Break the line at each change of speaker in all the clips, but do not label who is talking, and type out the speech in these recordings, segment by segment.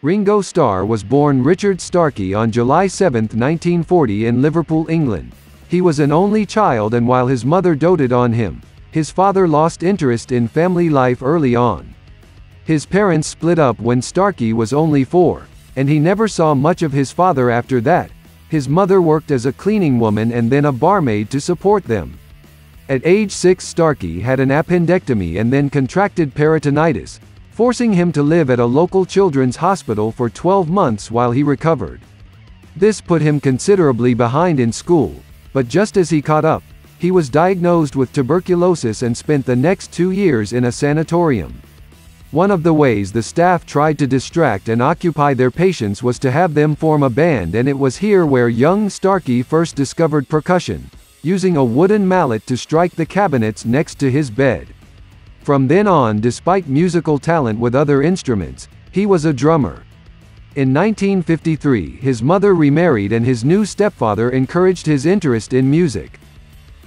Ringo Starr was born Richard Starkey on July 7, 1940 in Liverpool, England. He was an only child, and while his mother doted on him, his father lost interest in family life early on. His parents split up when Starkey was only 4, and he never saw much of his father after that. His mother worked as a cleaning woman and then a barmaid to support them. At age 6, Starkey had an appendectomy and then contracted peritonitis, forcing him to live at a local children's hospital for 12 months while he recovered. This put him considerably behind in school, but just as he caught up, he was diagnosed with tuberculosis and spent the next 2 years in a sanatorium. One of the ways the staff tried to distract and occupy their patients was to have them form a band, and it was here where young Starkey first discovered percussion, using a wooden mallet to strike the cabinets next to his bed. From then on, despite musical talent with other instruments, he was a drummer. In 1953, his mother remarried and his new stepfather encouraged his interest in music.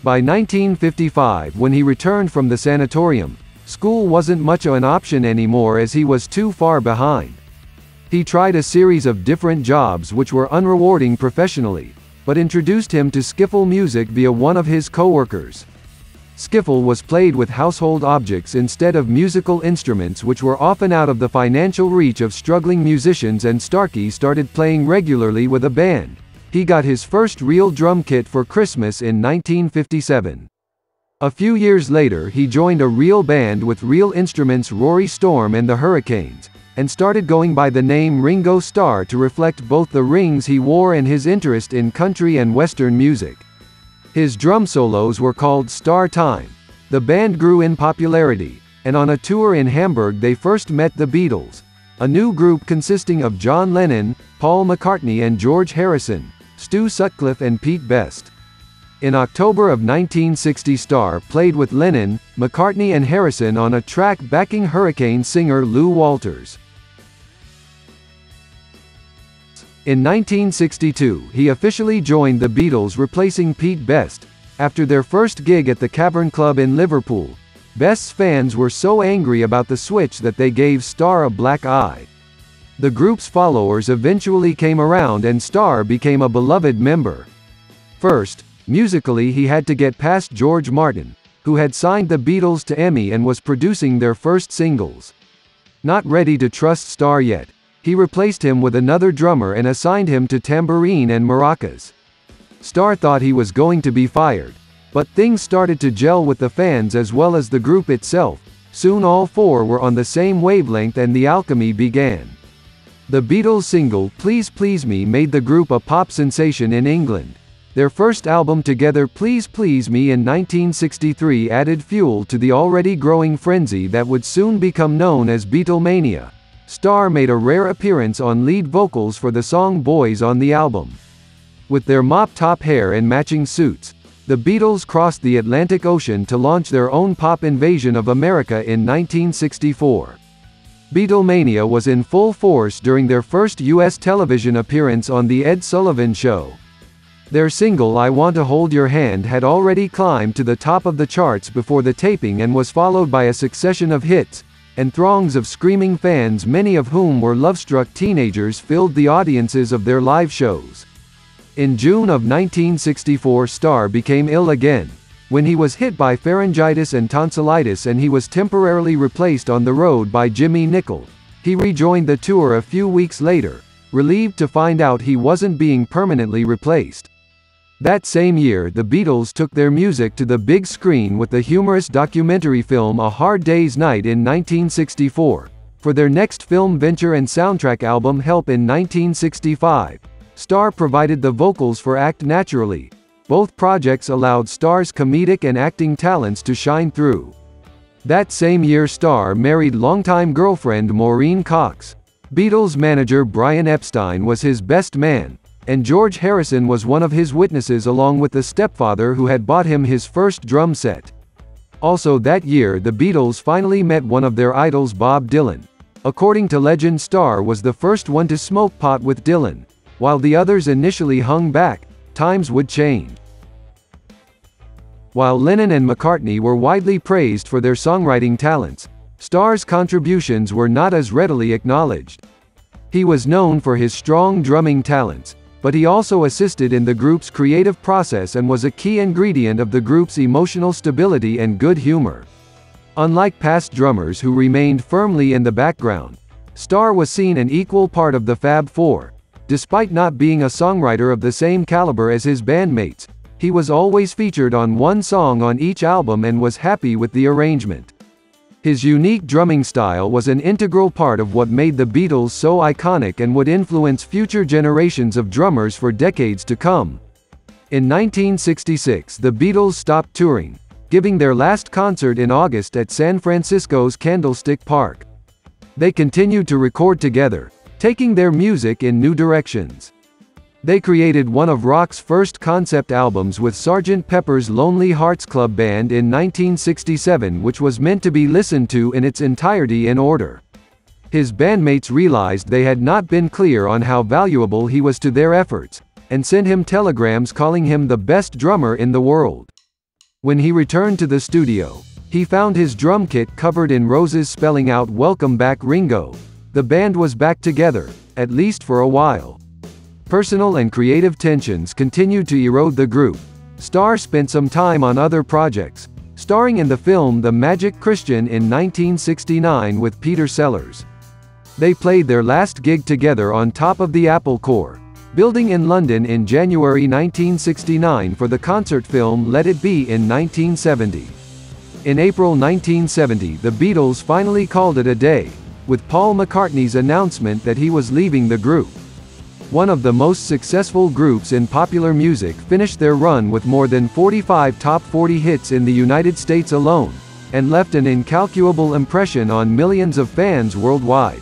By 1955, when he returned from the sanatorium, school wasn't much of an option anymore as he was too far behind. He tried a series of different jobs which were unrewarding professionally, but introduced him to skiffle music via one of his co-workers. Skiffle was played with household objects instead of musical instruments, which were often out of the financial reach of struggling musicians, and Starkey started playing regularly with a band. He got his first real drum kit for Christmas in 1957. A few years later, he joined a real band with real instruments, Rory Storm and the Hurricanes, and started going by the name Ringo Starr to reflect both the rings he wore and his interest in country and western music. His drum solos were called Star Time. The band grew in popularity, and on a tour in Hamburg they first met the Beatles, a new group consisting of John Lennon, Paul McCartney and George Harrison, Stu Sutcliffe and Pete Best. In October of 1960, Starr played with Lennon, McCartney and Harrison on a track backing Hurricane singer Lou Walters. In 1962, he officially joined the Beatles, replacing Pete Best. After their first gig at the Cavern Club in Liverpool, Best's fans were so angry about the switch that they gave Starr a black eye. The group's followers eventually came around and Starr became a beloved member. First, musically he had to get past George Martin, who had signed the Beatles to EMI and was producing their first singles. Not ready to trust Starr yet, he replaced him with another drummer and assigned him to tambourine and maracas. Starr thought he was going to be fired, but things started to gel with the fans as well as the group itself. Soon all four were on the same wavelength and the alchemy began. The Beatles' single Please Please Me made the group a pop sensation in England. Their first album together, Please Please Me in 1963, added fuel to the already growing frenzy that would soon become known as Beatlemania. Starr made a rare appearance on lead vocals for the song Boys on the album. With their mop-top hair and matching suits, the Beatles crossed the Atlantic Ocean to launch their own pop invasion of America in 1964. Beatlemania was in full force during their first U.S. television appearance on The Ed Sullivan Show. Their single I Want to Hold Your Hand had already climbed to the top of the charts before the taping and was followed by a succession of hits, and throngs of screaming fans, many of whom were love-struck teenagers, filled the audiences of their live shows. In June of 1964, Starr became ill again, when he was hit by pharyngitis and tonsillitis, and he was temporarily replaced on the road by Jimmy Nicol. He rejoined the tour a few weeks later, relieved to find out he wasn't being permanently replaced. That same year, the Beatles took their music to the big screen with the humorous documentary film A Hard Day's Night in 1964. For their next film venture and soundtrack album Help in 1965, Starr provided the vocals for Act Naturally. Both projects allowed Starr's comedic and acting talents to shine through. That same year, Starr married longtime girlfriend Maureen Cox. Beatles manager Brian Epstein was his best man, and George Harrison was one of his witnesses, along with the stepfather who had bought him his first drum set. Also that year, the Beatles finally met one of their idols, Bob Dylan. According to legend, Starr was the first one to smoke pot with Dylan. While the others initially hung back, times would change. While Lennon and McCartney were widely praised for their songwriting talents, Starr's contributions were not as readily acknowledged. He was known for his strong drumming talents, but he also assisted in the group's creative process and was a key ingredient of the group's emotional stability and good humor. Unlike past drummers who remained firmly in the background, Starr was seen an equal part of the Fab Four. Despite not being a songwriter of the same caliber as his bandmates, he was always featured on one song on each album and was happy with the arrangement. His unique drumming style was an integral part of what made the Beatles so iconic and would influence future generations of drummers for decades to come. In 1966, the Beatles stopped touring, giving their last concert in August at San Francisco's Candlestick Park. They continued to record together, taking their music in new directions. They created one of rock's first concept albums with Sgt. Pepper's Lonely Hearts Club Band in 1967, which was meant to be listened to in its entirety in order. His bandmates realized they had not been clear on how valuable he was to their efforts, and sent him telegrams calling him the best drummer in the world. When he returned to the studio, he found his drum kit covered in roses spelling out "Welcome back, Ringo." The band was back together, at least for a while. Personal and creative tensions continued to erode the group. Starr spent some time on other projects, starring in the film The Magic Christian in 1969 with Peter Sellers. They played their last gig together on top of the Apple Corps building in London in January 1969 for the concert film Let It Be in 1970. In April 1970, the Beatles finally called it a day, with Paul McCartney's announcement that he was leaving the group. One of the most successful groups in popular music finished their run with more than 45 top 40 hits in the United States alone, and left an incalculable impression on millions of fans worldwide.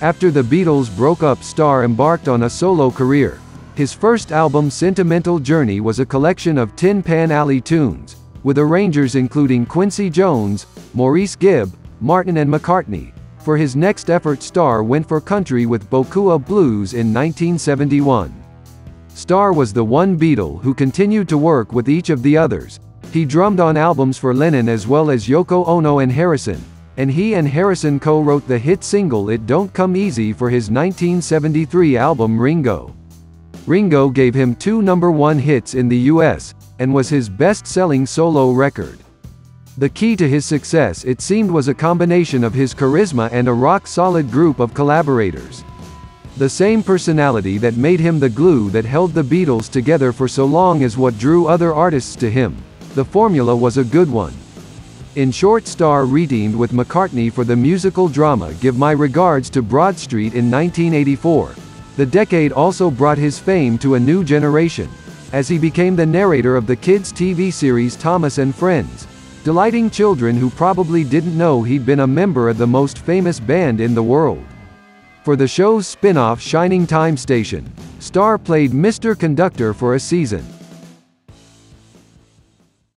After the Beatles broke up, Starr embarked on a solo career. His first album, Sentimental Journey, was a collection of Tin Pan Alley tunes, with arrangers including Quincy Jones, Maurice Gibb, Martin and McCartney. For his next effort, Starr went for country with Bokua Blues in 1971. Starr was the one Beatle who continued to work with each of the others. He drummed on albums for Lennon as well as Yoko Ono and Harrison, and he and Harrison co-wrote the hit single It Don't Come Easy for his 1973 album Ringo. Ringo gave him 2 number-1 hits in the US, and was his best-selling solo record. The key to his success, it seemed, was a combination of his charisma and a rock-solid group of collaborators. The same personality that made him the glue that held the Beatles together for so long is what drew other artists to him. The formula was a good one. In short, Starr reteamed with McCartney for the musical drama Give My Regards to Broad Street in 1984. The decade also brought his fame to a new generation, as he became the narrator of the kids' TV series Thomas and Friends, delighting children who probably didn't know he'd been a member of the most famous band in the world. For the show's spin-off Shining Time Station, Starr played Mr. Conductor for a season.